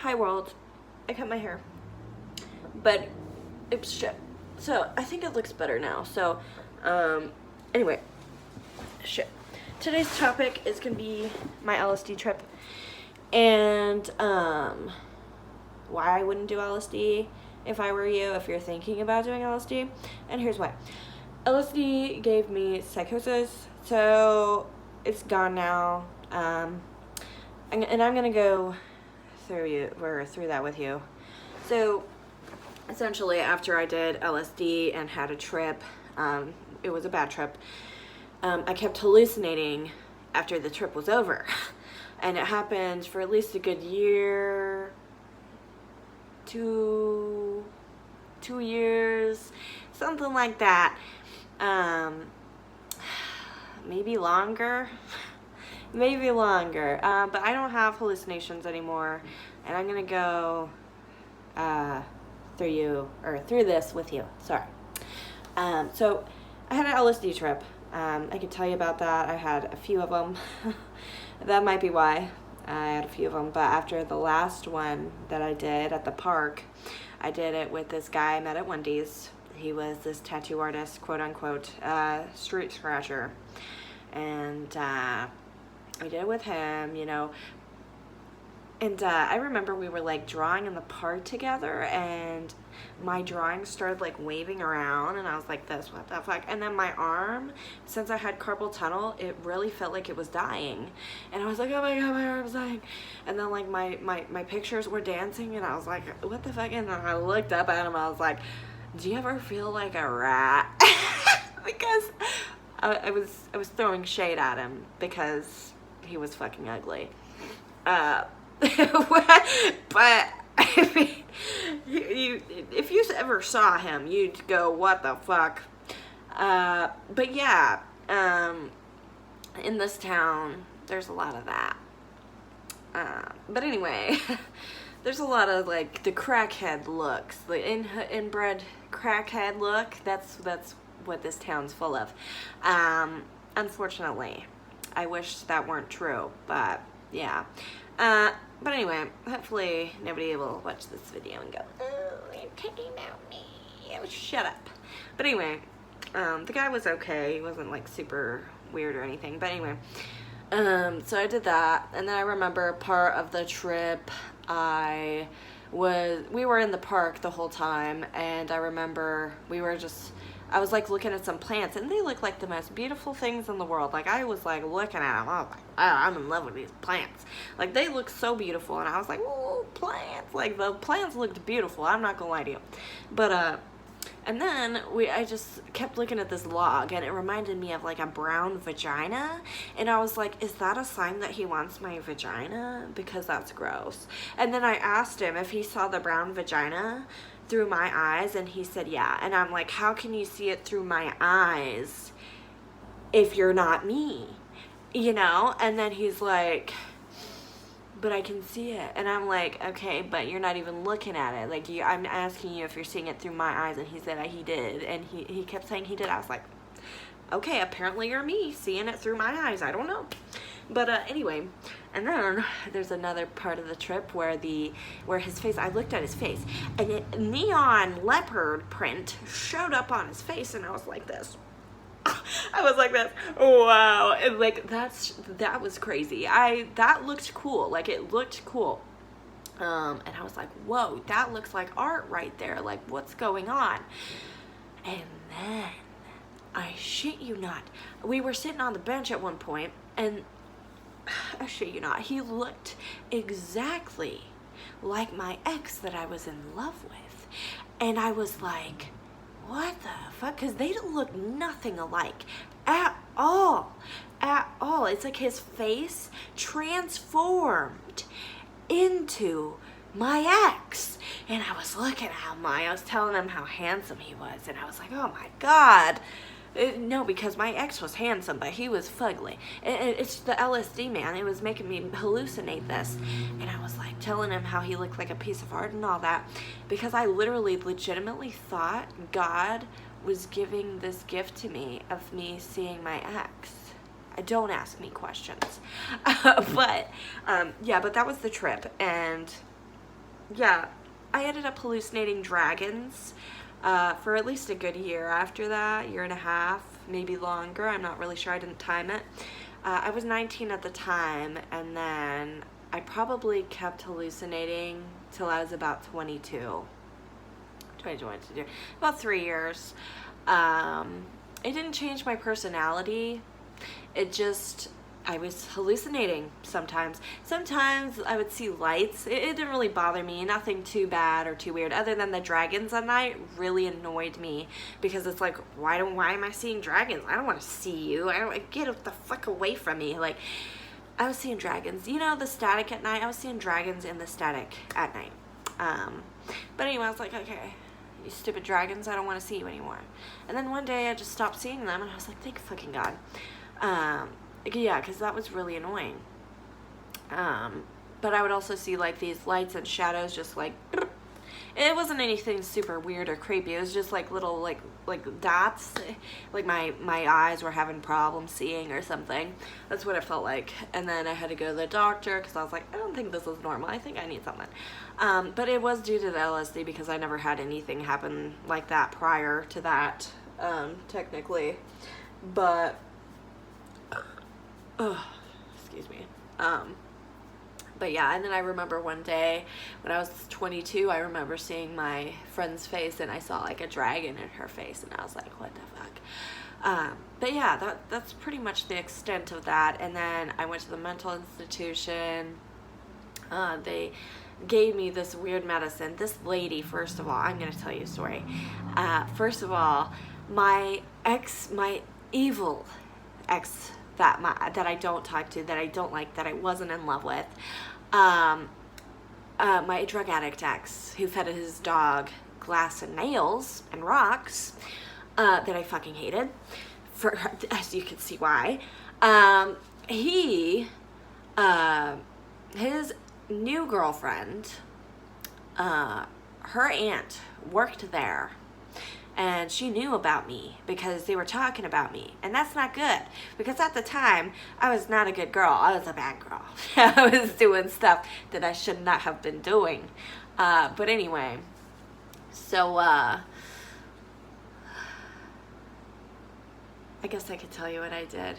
Hi world, I cut my hair, but it was shit. So I think it looks better now. So anyway, shit. Today's topic is gonna be my LSD trip and why I wouldn't do LSD if I were you, if you're thinking about doing LSD. And here's why. LSD gave me psychosis, so it's gone now. And I'm gonna go through that with you. So essentially, after I did LSD and had a trip, it was a bad trip. I kept hallucinating after the trip was over, and it happened for at least a good year, two years, something like that. Maybe longer. But I don't have hallucinations anymore, and I'm gonna go through this with you. Sorry. So I had an LSD trip. I could tell you about that. I had a few of them. That might be why I had a few of them. But after the last one that I did at the park, I did it with this guy I met at Wendy's. He was this tattoo artist, quote unquote, street scratcher, and I did it with him, you know. And I remember we were like drawing in the park together, and my drawing started like waving around, and I was like, this, what the fuck? And then my arm, since I had carpal tunnel, it really felt like it was dying. And I was like, oh my god, my arm's dying. And then like my pictures were dancing, and I was like, what the fuck? And then I looked up at him, I was like, do you ever feel like a rat? Because I was throwing shade at him because he was fucking ugly. But I mean, if you ever saw him, you'd go, what the fuck? But yeah, in this town, there's a lot of that. But anyway, there's a lot of like the crackhead looks, the inbred crackhead look. That's what this town's full of. Unfortunately, I wish that weren't true, but yeah. But anyway, hopefully nobody will watch this video and go, oh, you're talking about me. Oh, shut up. But anyway, the guy was okay. He wasn't like super weird or anything. But anyway, so I did that. And then I remember part of the trip, we were in the park the whole time. And I remember I was like looking at some plants, and they look like the most beautiful things in the world. Like I was like looking at them, I was like, oh, I'm in love with these plants. Like they look so beautiful, and I was like, oh, plants. Like the plants looked beautiful. I'm not gonna lie to you. But and then I just kept looking at this log, and it reminded me of like a brown vagina, and I was like, is that a sign that he wants my vagina? Because that's gross. And then I asked him if he saw the brown vagina through my eyes, and he said yeah. And I'm like, how can you see it through my eyes if you're not me, you know? And then he's like, but I can see it. And I'm like, okay, but you're not even looking at it. Like I'm asking you if you're seeing it through my eyes. And he said he did, and he kept saying he did. I was like, okay, apparently you're me seeing it through my eyes. I don't know. But anyway, and then there's another part of the trip where his face, I looked at his face, and a neon leopard print showed up on his face, and I was like this. I was like this. Wow. And like that was crazy. That looked cool. Like it looked cool. And I was like, whoa, that looks like art right there. Like what's going on? And then I shit you not, we were sitting on the bench at one point, and I shit you not, he looked exactly like my ex that I was in love with. And I was like, what the fuck? Because they look nothing alike at all. It's like his face transformed into my ex. And I was looking at him, I was telling him how handsome he was, and I was like, oh my god. No, because my ex was handsome, but he was fugly. It's the LSD, man. It was making me hallucinate this. And I was like telling him how he looked like a piece of art and all that, because I literally legitimately thought God was giving this gift to me of me seeing my ex. Don't ask me questions. But that was the trip. And yeah, I ended up hallucinating dragons for at least a good year after that, year and a half, maybe longer. I'm not really sure. I didn't time it. I was 19 at the time, and then I probably kept hallucinating till I was about 22. 22, about 3 years. It didn't change my personality. It just, I was hallucinating sometimes. Sometimes I would see lights. It didn't really bother me. Nothing too bad or too weird. Other than the dragons at night really annoyed me, because it's like, why am I seeing dragons? I don't want to see you. Get the fuck away from me. Like, I was seeing dragons. You know, the static at night? I was seeing dragons in the static at night. But anyway, I was like, okay, you stupid dragons, I don't want to see you anymore. And then one day I just stopped seeing them, and I was like, thank fucking God. Yeah, because that was really annoying. But I would also see like these lights and shadows just like, it wasn't anything super weird or creepy. It was just like little like dots, like my eyes were having problems seeing or something. That's what it felt like. And then I had to go to the doctor because I was like, I don't think this is normal. I think I need something. But it was due to the LSD, because I never had anything happen like that prior to that, technically. But excuse me. But yeah, and then I remember one day when I was 22, I remember seeing my friend's face, and I saw like a dragon in her face, and I was like, what the fuck? But yeah, that's pretty much the extent of that. And then I went to the mental institution. They gave me this weird medicine. This lady, first of all, I'm going to tell you a story. First of all, my evil ex that I don't talk to, that I don't like, that I wasn't in love with, my drug addict ex, who fed his dog glass and nails and rocks, that I fucking hated, for, as you can see why. His new girlfriend, her aunt worked there, and she knew about me because they were talking about me. And that's not good, because at the time, I was not a good girl. I was a bad girl. I was doing stuff that I should not have been doing. But anyway, so, I guess I could tell you what I did.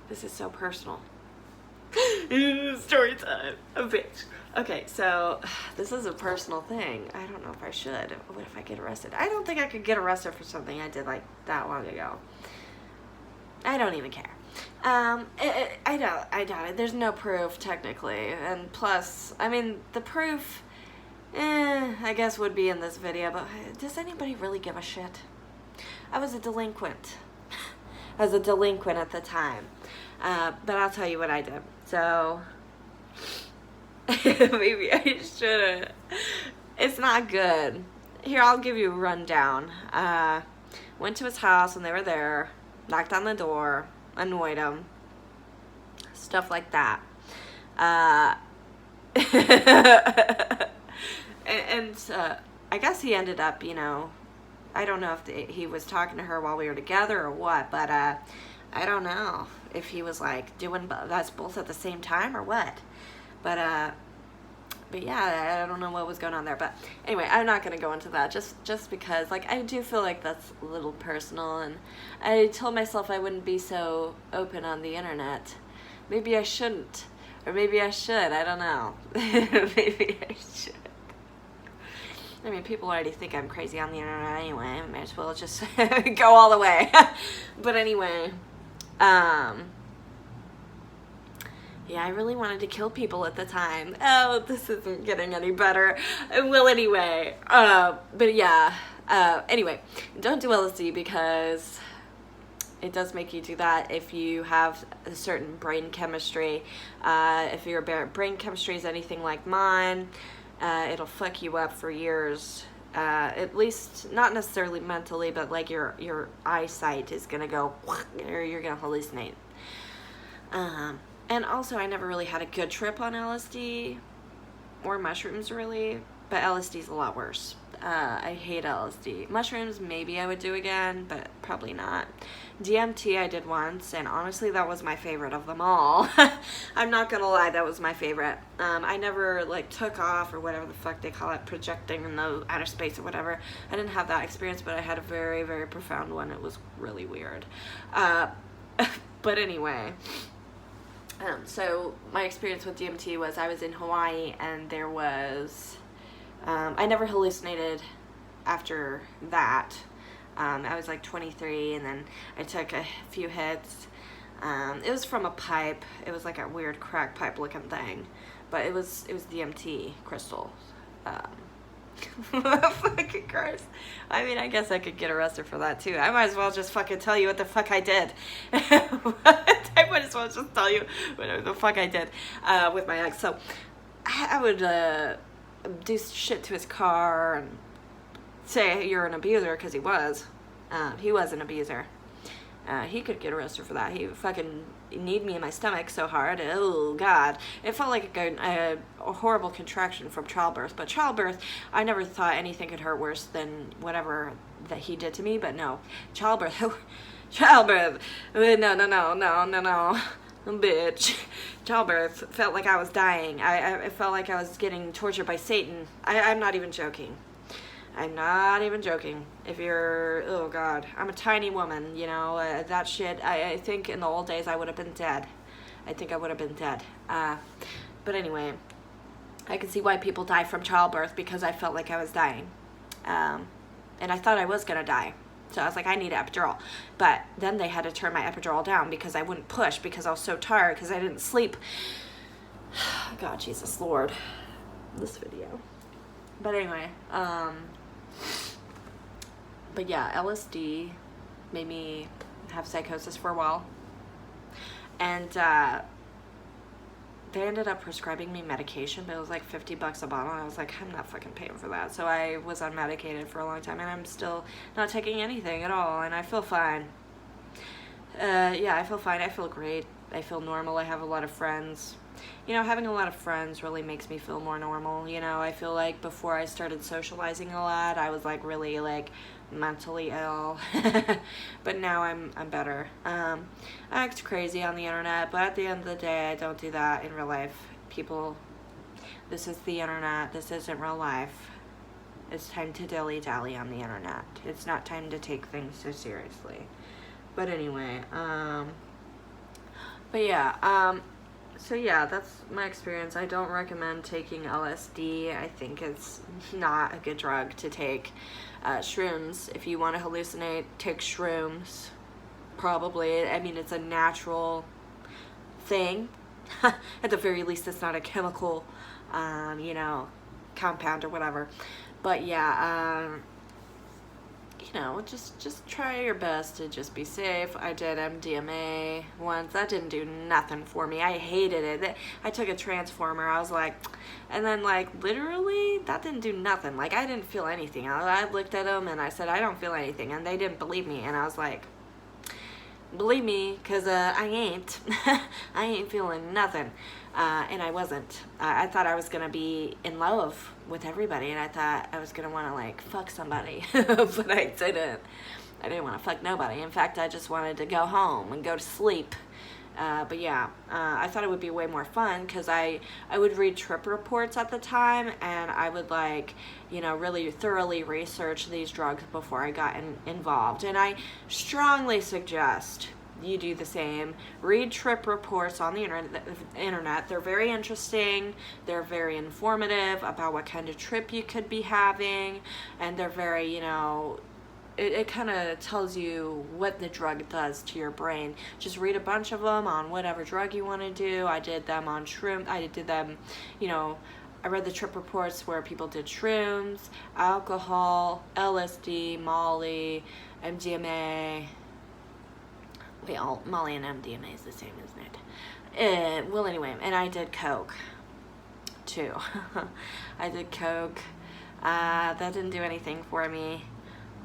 This is so personal. Story time. A bitch. Okay, so this is a personal thing. I don't know if I should. What if I get arrested? I don't think I could get arrested for something I did like that long ago. I don't even care. I doubt it. There's no proof technically, and plus, I mean, the proof, I guess would be in this video. But does anybody really give a shit? I was a delinquent. I was a delinquent at the time. But I'll tell you what I did. So, maybe I shouldn't. It's not good. Here, I'll give you a rundown. Went to his house when they were there, knocked on the door, annoyed him, stuff like that. And I guess he ended up, you know, I don't know if he was talking to her while we were together or what, but I don't know if he was like doing us both at the same time or what. But yeah, I don't know what was going on there. But anyway, I'm not going to go into that just because, like, I do feel like that's a little personal, and I told myself I wouldn't be so open on the internet. Maybe I shouldn't, or maybe I should. I don't know. Maybe I should. I mean, people already think I'm crazy on the internet anyway. I might as well just go all the way. But anyway, yeah, I really wanted to kill people at the time. Oh, this isn't getting any better. Well, anyway, but yeah, anyway, don't do LSD because it does make you do that if you have a certain brain chemistry. If your brain chemistry is anything like mine, it'll fuck you up for years. At least, not necessarily mentally, but like your eyesight is gonna go, or you're gonna hallucinate. And also, I never really had a good trip on LSD or mushrooms, really, but LSD is a lot worse. I hate LSD. Mushrooms, maybe I would do again, but probably not. DMT I did once, and honestly that was my favorite of them all. I'm not gonna lie, that was my favorite. I never like took off or whatever the fuck they call it, projecting in the outer space or whatever. I didn't have that experience, but I had a very, very profound one. It was really weird. But anyway, so my experience with DMT was I was in Hawaii, and there was, I never hallucinated after that. I was like 23, and then I took a few hits. It was from a pipe. It was like a weird crack pipe looking thing, but it was DMT crystals. Fucking gross. I mean, I guess I could get arrested for that too. I might as well just fucking tell you what the fuck I did. I might as well just tell you what the fuck I did with my ex. So I would do shit to his car and say you're an abuser, because he was an abuser. He could get arrested for that. He fucking kneed me in my stomach so hard. Oh God, it felt like a horrible contraction from childbirth. But childbirth, I never thought anything could hurt worse than whatever that he did to me. But no, childbirth, childbirth, no, bitch. Childbirth felt like I was dying. I felt like I was getting tortured by Satan. I'm not even joking. I'm not even joking. If you're, oh God, I'm a tiny woman, you know, that shit, I think in the old days I would have been dead. I think I would have been dead. But anyway, I can see why people die from childbirth, because I felt like I was dying. And I thought I was going to die. So I was like, I need an epidural. But then they had to turn my epidural down because I wouldn't push, because I was so tired, because I didn't sleep. God, Jesus Lord, this video. But anyway, but yeah, LSD made me have psychosis for a while, and they ended up prescribing me medication, but it was like $50 a bottle, and I was like, I'm not fucking paying for that. So I was unmedicated for a long time, and I'm still not taking anything at all, and I feel fine. Yeah, I feel fine. I feel great. I feel normal. I have a lot of friends. You know, having a lot of friends really makes me feel more normal. You know, I feel like before I started socializing a lot, I was like really like mentally ill. But now I'm better. I act crazy on the internet, but at the end of the day, I don't do that in real life. People, this is the internet. This isn't real life. It's time to dilly-dally on the internet. It's not time to take things so seriously. But anyway, but yeah, so yeah, that's my experience. I don't recommend taking LSD. I think it's not a good drug to take. Shrooms, if you want to hallucinate, take shrooms. Probably. I mean, it's a natural thing. At the very least, it's not a chemical, you know, compound or whatever. But yeah, you know, just try your best to just be safe. I did MDMA once. That didn't do nothing for me. I hated it. I took a transformer. I was like, and then like literally that didn't do nothing. Like I didn't feel anything. I looked at them and I said, I don't feel anything. And they didn't believe me. And I was like, believe me, because I ain't. I ain't feeling nothing. And I wasn't. I thought I was going to be in love with everybody, and I thought I was going to want to, like, fuck somebody. But I didn't. I didn't want to fuck nobody. In fact, I just wanted to go home and go to sleep. But yeah, I thought it would be way more fun, because I would read trip reports at the time, and I would, like, you know, really thoroughly research these drugs before I got involved. And I strongly suggest you do the same. Read trip reports on the internet. They're very interesting. They're very informative about what kind of trip you could be having, and they're very, you know, it kind of tells you what the drug does to your brain. Just read a bunch of them on whatever drug you want to do. I did them on shroom. I did them, you know, I read the trip reports where people did shrooms, alcohol, LSD, Molly, MDMA. Wait, Molly and MDMA is the same, isn't it? Well, anyway, and I did coke, too. I did coke. That didn't do anything for me,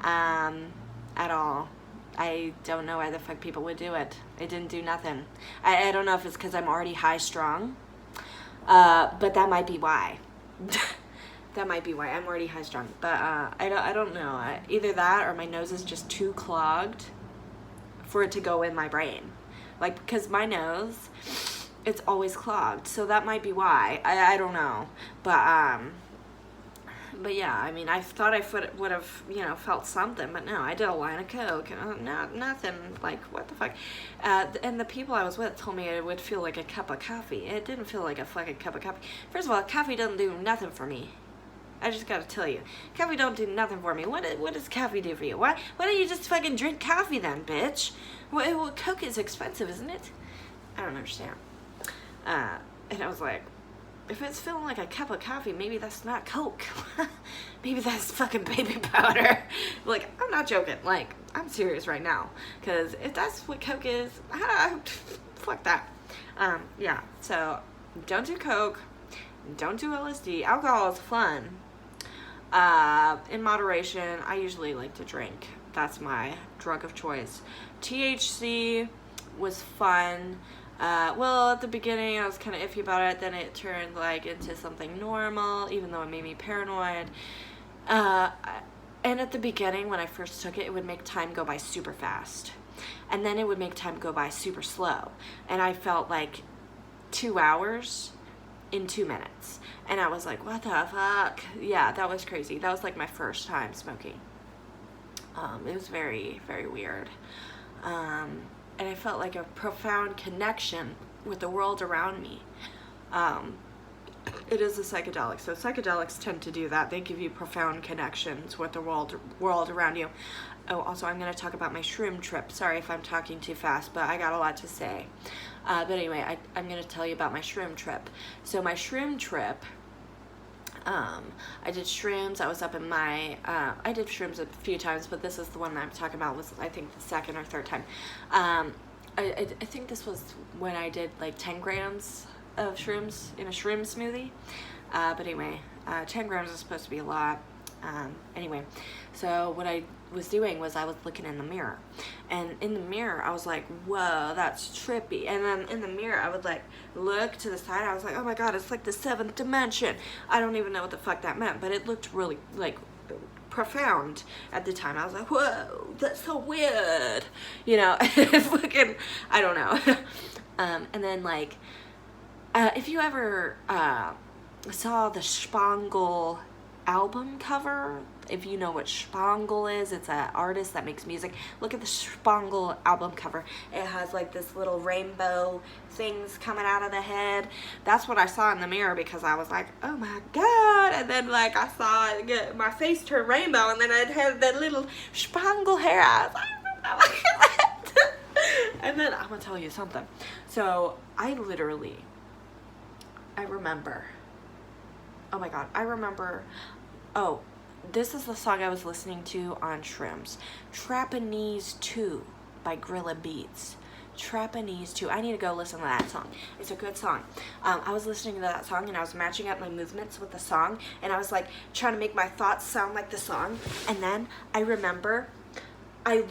at all. I don't know why the fuck people would do it. It didn't do nothing. I don't know if it's because I'm already high strung, but that might be why. that might be why. I'm already high strung, but I don't know. Either that or my nose is just too clogged for it to go in my brain. Like, because my nose, it's always clogged, so that might be why. I don't know, but yeah, I mean, I thought I would have, you know, felt something, but no, I did a line of coke, and nothing, like, what the fuck. And the people I was with told me it would feel like a cup of coffee. It didn't feel like a fucking cup of coffee. First of all, coffee doesn't do nothing for me. I just gotta tell you, coffee don't do nothing for me. What does coffee do for you? Why don't you just fucking drink coffee then, bitch? Well, Coke is expensive, isn't it? I don't understand. And I was like, if it's feeling like a cup of coffee, maybe that's not Coke. Maybe that's fucking baby powder. Like, I'm not joking. Like, I'm serious right now. Because if that's what Coke is, fuck that. Yeah, so don't do Coke. Don't do LSD. Alcohol is fun. In moderation. I usually like to drink. That's my drug of choice. THC was fun. Well, at the beginning I was kind of iffy about it, then it turned like into something normal, even though it made me paranoid. And at the beginning, when I first took it, it would make time go by super fast. And then it would make time go by super slow. And I felt like 2 hours in 2 minutes. And I was like, what the fuck? Yeah, that was crazy. That was like my first time smoking. It was very, very weird. And I felt like a profound connection with the world around me. It is a psychedelic, so psychedelics tend to do that. They give you profound connections with the world around you. Oh, also, I'm going to talk about my shroom trip. Sorry if I'm talking too fast, but I got a lot to say. But anyway, I'm going to tell you about my shroom trip. So my shroom trip, I did shrooms. I was up in my, I did shrooms a few times, but this is the one that I'm talking about, was I think the second or third time. I think this was when I did like 10 grams of shrooms in a shroom smoothie. But anyway, 10 grams is supposed to be a lot. Anyway, so what I was doing was I was looking in the mirror, and in the mirror I was like, whoa, that's trippy. And then in the mirror I would like look to the side. I was like, oh my god, it's like the 7th dimension. I don't even know what the fuck that meant, but it looked really like profound at the time. I was like, whoa, that's so weird, you know. Fucking, I don't know. And then like, if you ever saw the Spangle album cover, if you know what Spangle is, it's an artist that makes music. Look at the Spangle album cover. It has like this little rainbow things coming out of the head. That's what I saw in the mirror, because I was like, oh my god. And then like I saw it get, my face turn rainbow, and then it had that little Spangle hair. I was like, oh my god. And then I'm gonna tell you something. So I remember, oh my god, I remember, oh, this is the song I was listening to on Shrooms. Trapanese 2 by Gorilla Beats. Trapanese 2. I need to go listen to that song. It's a good song. I was listening to that song, and I was matching up my movements with the song, and I was like trying to make my thoughts sound like the song. And then I remember I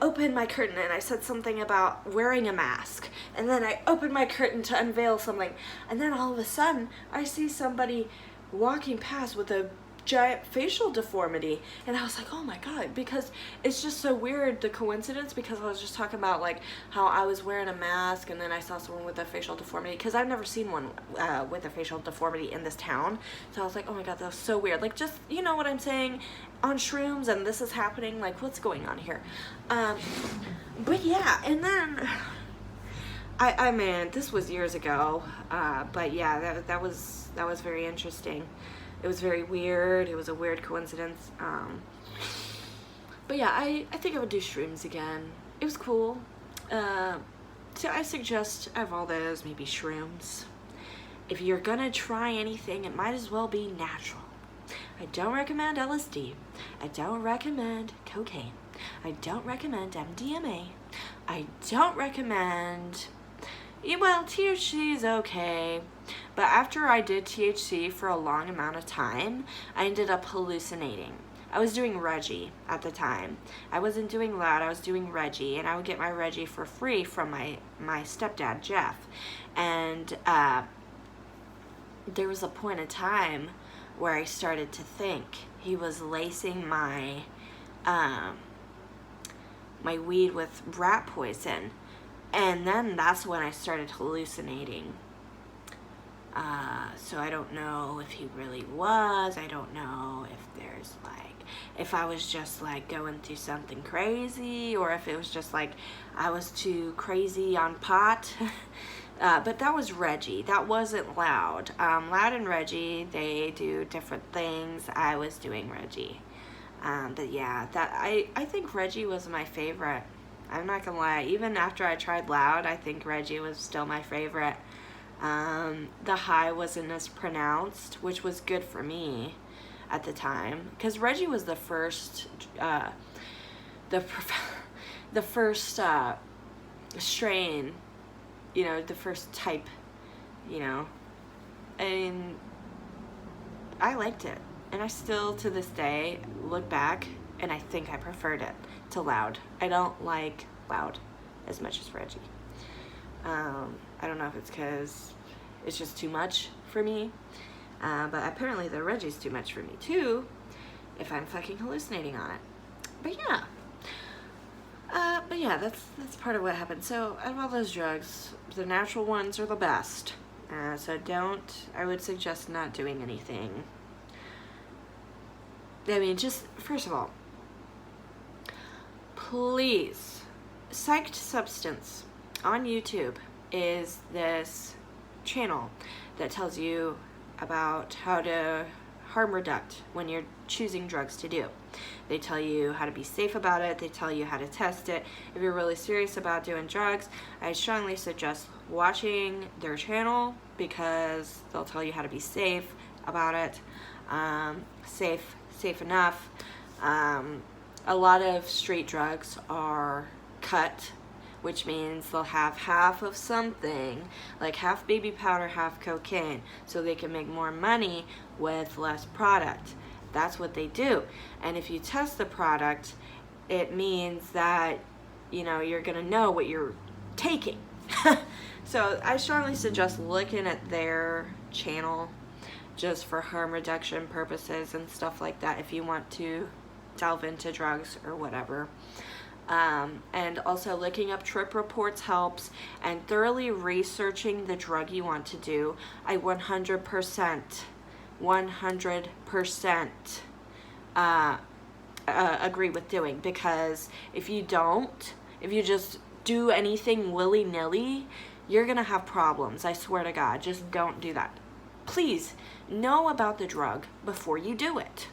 opened my curtain and I said something about wearing a mask. And then I opened my curtain to unveil something. And then all of a sudden, I see somebody walking past with a giant facial deformity, and I was like, oh my god, because it's just so weird, the coincidence, because I was just talking about like how I was wearing a mask, and then I saw someone with a facial deformity, because I've never seen one with a facial deformity in this town. So I was like, oh my god, that was so weird. Like, just, you know what I'm saying, on shrooms, and this is happening, like, what's going on here? But yeah, and then I mean, this was years ago, but yeah, that was very interesting. It was very weird. It was a weird coincidence. But yeah, I think I would do shrooms again. It was cool. So I suggest, of all those, maybe shrooms. If you're gonna try anything, it might as well be natural. I don't recommend LSD. I don't recommend cocaine. I don't recommend MDMA. I don't recommend... Well, THC is okay, but after I did THC for a long amount of time, I ended up hallucinating. I was doing Reggie at the time. I wasn't doing loud, I was doing Reggie, and I would get my Reggie for free from my stepdad, Jeff. And there was a point in time where I started to think he was lacing my my weed with rat poison. And then that's when I started hallucinating. So I don't know if he really was. I don't know if there's like, if I was just like going through something crazy, or if it was just like I was too crazy on pot. But that was Reggie. That wasn't Loud. Loud and Reggie, they do different things. I was doing Reggie. But yeah, that I think Reggie was my favorite. I'm not gonna lie. Even after I tried Loud, I think Reggie was still my favorite. The high wasn't as pronounced, which was good for me at the time, because Reggie was the first, the first strain, you know, the first type, you know, and I liked it, and I still to this day look back and I think I preferred it to Loud. I don't like Loud as much as Reggie. I don't know if it's because it's just too much for me, but apparently the Reggie's too much for me too, if I'm fucking hallucinating on it. But yeah, that's part of what happened. So out of all those drugs, the natural ones are the best. So I would suggest not doing anything. I mean, just, first of all, please, Psyched Substance on YouTube is this channel that tells you about how to harm reduct when you're choosing drugs to do. They tell you how to be safe about it. They tell you how to test it. If you're really serious about doing drugs, I strongly suggest watching their channel, because they'll tell you how to be safe about it. Safe enough. A lot of straight drugs are cut, which means they'll have half of something, like half baby powder, half cocaine, so they can make more money with less product. That's what they do. And if you test the product, it means that, you know, you're gonna know what you're taking. So I strongly suggest looking at their channel just for harm reduction purposes and stuff like that, if you want to delve into drugs or whatever. And also looking up trip reports helps, and thoroughly researching the drug you want to do. I 100% agree with doing, because if you just do anything willy-nilly, you're gonna have problems. I swear to God, just don't do that. Please know about the drug before you do it.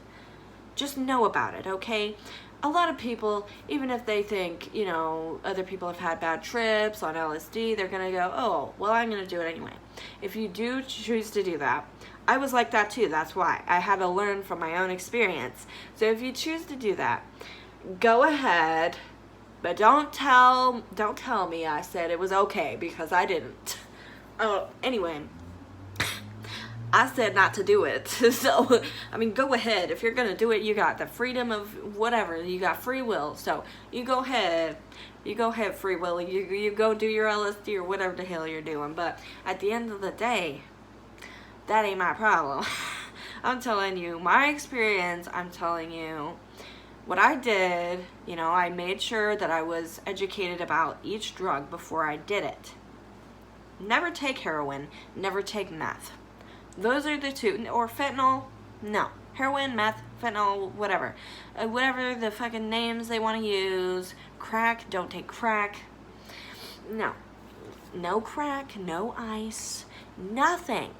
Just know about it, okay? A lot of people, even if they think, you know, other people have had bad trips on LSD, they're gonna go, oh, well, I'm gonna do it anyway. If you do choose to do that, I was like that too. That's why I had to learn from my own experience. So if you choose to do that, go ahead, but don't tell me I said it was okay, because I didn't. Oh, anyway, I said not to do it. So, I mean, go ahead. If you're going to do it, you got the freedom of whatever. You got free will. So, you go ahead. You go ahead, free will. You go do your LSD or whatever the hell you're doing. But at the end of the day, that ain't my problem. I'm telling you my experience. I'm telling you what I did. You know, I made sure that I was educated about each drug before I did it. Never take heroin. Never take meth. Those are the two. Or fentanyl. No. Heroin, meth, fentanyl, whatever. Whatever the fucking names they want to use. Crack. Don't take crack. No. No crack. No ice. Nothing.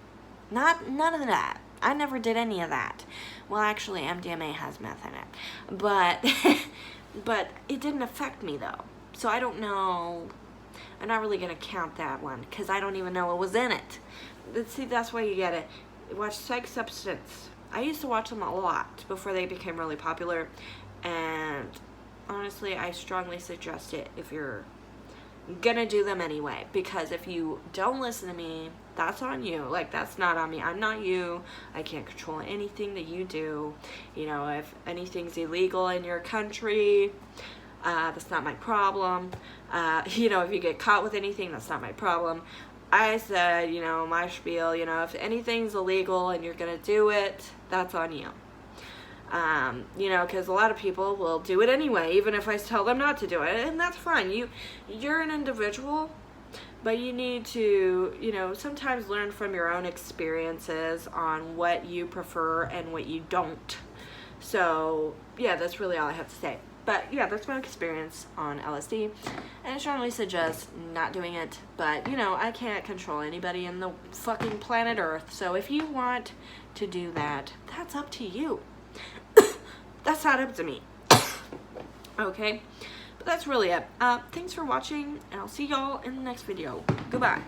None of that. I never did any of that. Well, actually, MDMA has meth in it. But it didn't affect me, though. So I don't know. I'm not really going to count that one, because I don't even know what was in it. See, that's why you get it. Watch Psych Substance. I used to watch them a lot before they became really popular. And honestly, I strongly suggest it if you're going to do them anyway. Because if you don't listen to me, that's on you. Like, that's not on me. I'm not you. I can't control anything that you do. You know, if anything's illegal in your country, that's not my problem. You know, if you get caught with anything, that's not my problem. I said, you know, my spiel, you know, if anything's illegal and you're gonna do it, that's on you. You know, because a lot of people will do it anyway, even if I tell them not to do it, and that's fine. You're an individual, but you need to, you know, sometimes learn from your own experiences on what you prefer and what you don't. So, yeah, that's really all I have to say. But, yeah, that's my experience on LSD, and I strongly suggest not doing it, but, you know, I can't control anybody in the fucking planet Earth, so if you want to do that, that's up to you. That's not up to me. Okay? But that's really it. Thanks for watching, and I'll see y'all in the next video. Goodbye.